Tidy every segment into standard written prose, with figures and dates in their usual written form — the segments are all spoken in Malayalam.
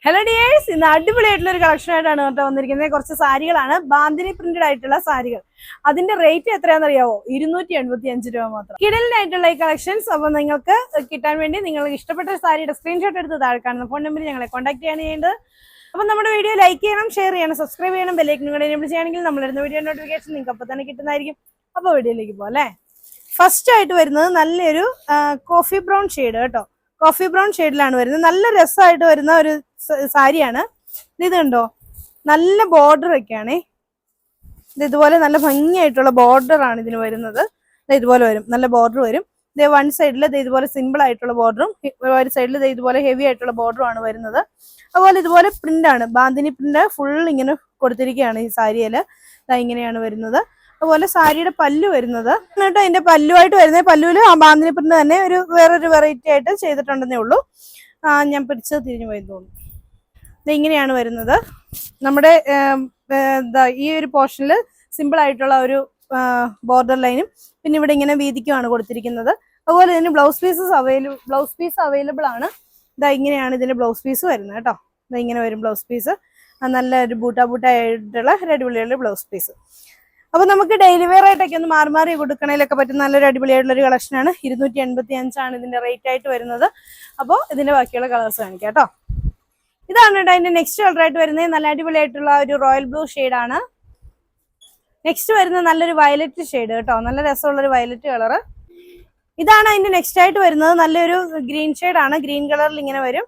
Hello dears, ഇന്ന് അടിപൊളിയായിട്ടുള്ള ഒരു കളക്ഷൻ ആയിട്ടാണ് കേട്ടോ വന്നിരിക്കുന്നത്. കുറച്ച് സാരികളാണ്, ബാന്തിനി പ്രിന്റഡ് ആയിട്ടുള്ള സാരികൾ. അതിന്റെ റേറ്റ് എത്രയാണെന്ന് അറിയാവോ? 285 രൂപ മാത്രം. കിടലിനായിട്ടുള്ള ഈ കളക്ഷൻസ്. അപ്പോൾ നിങ്ങൾക്ക് കിട്ടാൻ വേണ്ടി നിങ്ങൾക്ക് ഇഷ്ടപ്പെട്ട സാരിയുടെ സ്ക്രീൻഷോട്ട് എടുത്ത് താഴെ കാണുന്ന ഫോൺ നമ്പറിൽ ഞങ്ങളെ കോൺടാക്ട് ചെയ്യാണ് ചെയ്യേണ്ടത്. അപ്പോൾ നമ്മുടെ വീഡിയോ ലൈക്ക് ചെയ്യണം, ഷെയർ ചെയ്യണം, സബ്സ്ക്രൈബ് ചെയ്യണം, ബെല്ലൈക്കൻ കൂടെ എനേബിൾ ചെയ്യുകയാണെങ്കിൽ നമ്മളിടുന്ന വീഡിയോ നോട്ടിഫിക്കേഷൻ നിങ്ങൾക്ക് അപ്പോൾ തന്നെ കിട്ടുന്നതായിരിക്കും. അപ്പോൾ വീഡിയോയിലേക്ക് പോകാം അല്ലേ. ഫസ്റ്റ് ആയിട്ട് വരുന്നത് നല്ലൊരു കോഫി ബ്രൗൺ ഷെയ്ഡ് കേട്ടോ. കോഫി ബ്രൗൺ ഷെയ്ഡിലാണ് വരുന്നത്. നല്ല രസമായിട്ട് വരുന്ന ഒരു സാരിയാണ് ഇത്. കണ്ടോ, നല്ല ബോർഡർ ഒക്കെയാണേ. ഇത് ഇതുപോലെ നല്ല ഭംഗിയായിട്ടുള്ള ബോർഡർ ആണ് ഇതിന് വരുന്നത്. ഇതുപോലെ വരും, നല്ല ബോർഡർ വരും. ഇത് വൺ സൈഡിൽ ഇതുപോലെ സിമ്പിൾ ആയിട്ടുള്ള ബോർഡറും, ഒരു സൈഡിൽ ഇതുപോലെ ഹെവി ആയിട്ടുള്ള ബോർഡറും ആണ് വരുന്നത്. അതുപോലെ ഇതുപോലെ പ്രിന്റ് ആണ്, ബാന്തിനി പ്രിന്റ് ഫുൾ ഇങ്ങനെ കൊടുത്തിരിക്കുകയാണ് ഈ സാരിയിൽ. ഇങ്ങനെയാണ് വരുന്നത്. അതുപോലെ സാരിയുടെ പല്ലു വരുന്നത് എന്നിട്ട് അതിന്റെ പല്ലുമായിട്ട് വരുന്നത്, പല്ലുവിൽ ആ ബാന്തിനി പ്രിന്റ് തന്നെ ഒരു വേറൊരു വെറൈറ്റി ആയിട്ട് ചെയ്തിട്ടുണ്ടെന്നേ ഉള്ളൂ. ഞാൻ പിടിച്ചത് തിരിഞ്ഞു പോയി തോന്നുന്നു. ഇങ്ങനെയാണ് വരുന്നത്. നമ്മുടെ ഈ ഒരു പോർഷനിൽ സിമ്പിൾ ആയിട്ടുള്ള ഒരു ബോർഡർ ലൈനും പിന്നെ ഇവിടെ ഇങ്ങനെ വീതിക്കുമാണ് കൊടുത്തിരിക്കുന്നത്. അതുപോലെ ഇതിന് ബ്ലൗസ് പീസ് അവൈലബിൾ ആണ്. ഇങ്ങനെയാണ് ഇതിന്റെ ബ്ലൗസ് പീസ് വരുന്നത് കേട്ടോ. ഇങ്ങനെ വരും ബ്ലൗസ് പീസ്. നല്ലൊരു ബൂട്ടായിട്ടുള്ള അടിപൊളിയുള്ള ബ്ലൗസ് പീസ്. അപ്പൊ നമുക്ക് ഡെയിലി വെയർ ആയിട്ടൊക്കെ ഒന്ന് മാറി കൊടുക്കണേലൊക്കെ പറ്റുന്ന നല്ലൊരു അടിപൊളിയായിട്ടുള്ള ഒരു കളക്ഷനാണ്. 285 ആണ് ഇതിന്റെ റേറ്റ് ആയിട്ട് വരുന്നത്. അപ്പോൾ ഇതിന്റെ ബാക്കിയുള്ള കളേഴ്സ് കാണിക്കാം കേട്ടോ. ഇതാണ് കേട്ടോ അതിന്റെ നെക്സ്റ്റ് കളർ ആയിട്ട് വരുന്നത്. നല്ല അടിപൊളിയായിട്ടുള്ള ഒരു റോയൽ ബ്ലൂ ഷെയ്ഡാണ്. നെക്സ്റ്റ് വരുന്നത് നല്ലൊരു വയലറ്റ് ഷെയ്ഡ് കേട്ടോ. നല്ല രസമുള്ളൊരു വയലറ്റ് കളർ. ഇതാണ് അതിന്റെ നെക്സ്റ്റ് ആയിട്ട് വരുന്നത്. നല്ലൊരു ഗ്രീൻ ഷെയ്ഡാണ്, ഗ്രീൻ കളറിൽ ഇങ്ങനെ വരും.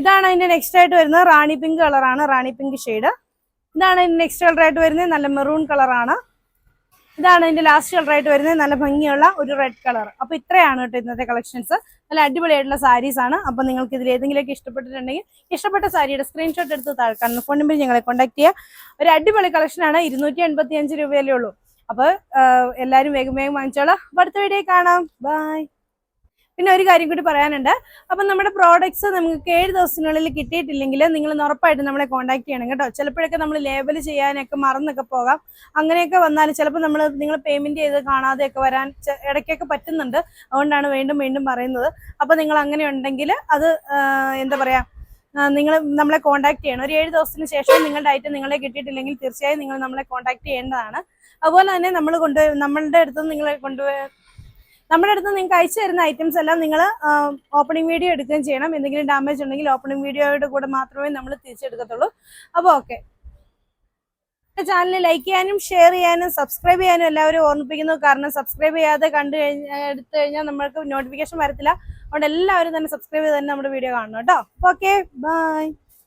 ഇതാണ് അതിന്റെ നെക്സ്റ്റ് ആയിട്ട് വരുന്നത്. റാണി പിങ്ക് കളറാണ്, റാണി പിങ്ക് ഷെയ്ഡ്. ഇതാണ് ഇതിന്റെ നെക്സ്റ്റ് കളർ ആയിട്ട് വരുന്നത്. നല്ല മെറൂൺ കളറാണ്. ഇതാണ് ഇതിന്റെ ലാസ്റ്റ് കളർ ആയിട്ട് വരുന്നത്. നല്ല ഭംഗിയുള്ള ഒരു റെഡ് കളർ. അപ്പൊ ഇത്രയാണ് കേട്ടോ ഇന്നത്തെ കളക്ഷൻസ്. നല്ല അടിപൊളിയായിട്ടുള്ള സാരീസ് ആണ്. അപ്പൊ നിങ്ങൾക്ക് ഇതിൽ ഏതെങ്കിലുമൊക്കെ ഇഷ്ടപ്പെട്ടിട്ടുണ്ടെങ്കിൽ ഇഷ്ടപ്പെട്ട സാരിയുടെ സ്ക്രീൻഷോട്ട് എടുത്ത് താഴെ കാണുന്ന ഫോൺ നമ്പറിൽ ഞങ്ങളെ കോൺടാക്ട് ചെയ്യുക. ഒരു അടിപൊളി കളക്ഷനാണ്. 285 രൂപയല്ലേ ഉള്ളൂ. അപ്പൊ എല്ലാവരും വേഗം വാങ്ങിച്ചോളാം. അപ്പൊ അടുത്ത വീഡിയോ കാണാം. ബൈ. പിന്നെ ഒരു കാര്യം കൂടി പറയാനുണ്ട്. അപ്പം നമ്മുടെ പ്രോഡക്ട്സ് നമുക്ക് 7 ദിവസത്തിനുള്ളിൽ കിട്ടിയിട്ടില്ലെങ്കിൽ നിങ്ങൾ ഉറപ്പായിട്ട് നമ്മളെ കോൺടാക്ട് ചെയ്യണം കേട്ടോ. ചിലപ്പോഴൊക്കെ നമ്മൾ ലേബൽ ചെയ്യാനൊക്കെ മറന്നൊക്കെ പോകാം. അങ്ങനെയൊക്കെ വന്നാൽ ചിലപ്പോൾ നിങ്ങൾ പേയ്മെന്റ് ചെയ്ത് കാണാതെയൊക്കെ വരാൻ ഇടയ്ക്കൊക്കെ പറ്റുന്നുണ്ട്. അതുകൊണ്ടാണ് വീണ്ടും പറയുന്നത്. അപ്പം നിങ്ങൾ അങ്ങനെ ഉണ്ടെങ്കിൽ അത് എന്താ പറയാ, നിങ്ങൾ നമ്മളെ കോൺടാക്ട് ചെയ്യണം. ഒരു 7 ദിവസത്തിന് ശേഷം നിങ്ങളുടെ ഐറ്റം നിങ്ങളെ കിട്ടിയിട്ടില്ലെങ്കിൽ തീർച്ചയായും നിങ്ങൾ നമ്മളെ കോൺടാക്ട് ചെയ്യേണ്ടതാണ്. അതുപോലെ തന്നെ നമ്മളുടെ അടുത്ത് നിങ്ങൾക്ക് അയച്ചു തരുന്ന ഐറ്റംസ് എല്ലാം നിങ്ങൾ ഓപ്പണിംഗ് വീഡിയോ എടുക്കുകയും ചെയ്യണം. എന്തെങ്കിലും ഡാമേജ് ഉണ്ടെങ്കിൽ ഓപ്പണിംഗ് വീഡിയോയുടെ കൂടെ മാത്രമേ നമ്മൾ തിരിച്ചെടുക്കത്തുള്ളൂ. അപ്പോൾ ഓക്കെ. ചാനൽ ലൈക്ക് ചെയ്യാനും ഷെയർ ചെയ്യാനും സബ്സ്ക്രൈബ് ചെയ്യാനും എല്ലാവരും ഓർമ്മിപ്പിക്കുന്നു. കാരണം സബ്സ്ക്രൈബ് ചെയ്യാതെ എടുത്തു കഴിഞ്ഞാൽ നമ്മൾക്ക് നോട്ടിഫിക്കേഷൻ വരത്തില്ല. അതുകൊണ്ട് എല്ലാവരും തന്നെ സബ്സ്ക്രൈബ് ചെയ്ത് തന്നെ നമ്മുടെ വീഡിയോ കാണണം കേട്ടോ. Okay, by.